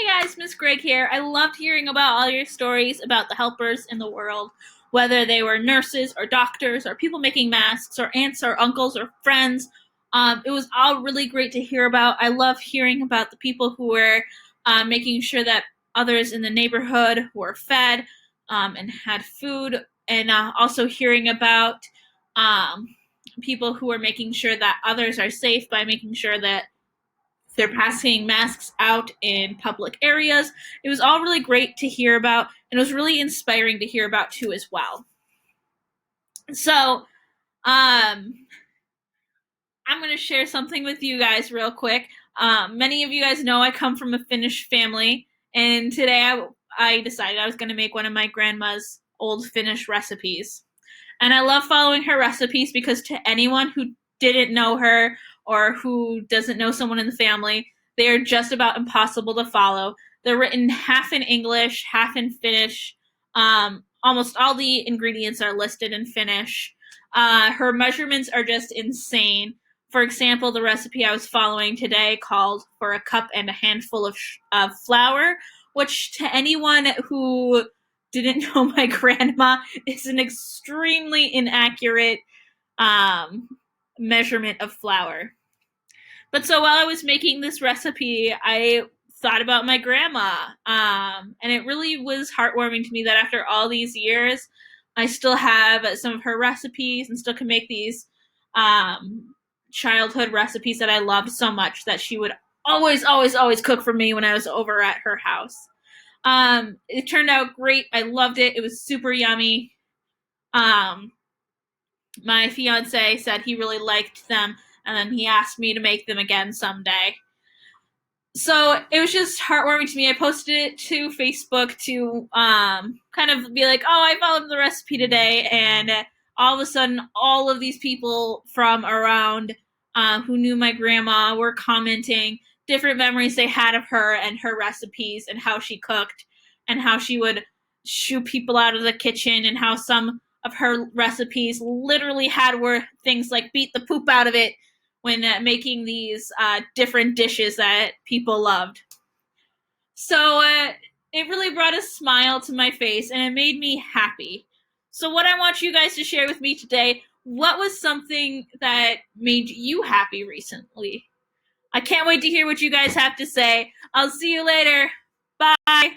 Hey guys, Miss Greg here. I loved hearing about all your stories about the helpers in the world, whether they were nurses or doctors or people making masks or aunts or uncles or friends. It was all really great to hear about. I love hearing about the people who were making sure that others in the neighborhood were fed and had food, and also hearing about um, people who are making sure that others are safe by making sure that they're passing masks out in public areas. It was all really great to hear about, and it was really inspiring to hear about too as well. So, I'm going to share something with you guys real quick. Many of you guys know I come from a Finnish family, and today I decided I was going to make one of my grandma's old Finnish recipes. And I love following her recipes because to anyone who didn't know her or who doesn't know someone in the family, they are just about impossible to follow. They're written half in English, half in Finnish. Almost all the ingredients are listed in Finnish. Her measurements are just insane. For example, the recipe I was following today called for a cup and a handful of flour, which to anyone who didn't know my grandma is an extremely inaccurate um, measurement of flour. But so while I was making this recipe, I thought about my grandma. And it really was heartwarming to me that after all these years, I still have some of her recipes and still can make these um, childhood recipes that I loved so much that she would always, always, always cook for me when I was over at her house. It turned out great. I loved it. It was super yummy. Um, my fiance said he really liked them, and then he asked me to make them again someday. So it was just heartwarming to me. I posted it to Facebook to kind of be like, oh, I followed the recipe today, and all of a sudden, all of these people from around who knew my grandma were commenting different memories they had of her and her recipes and how she cooked and how she would shoo people out of the kitchen and how some of her recipes literally had were things like beat the poop out of it when making these different dishes that people loved. So it really brought a smile to my face and it made me happy. So, what I want you guys to share with me today, what was something that made you happy recently? I can't wait to hear what you guys have to say. I'll see you later. Bye.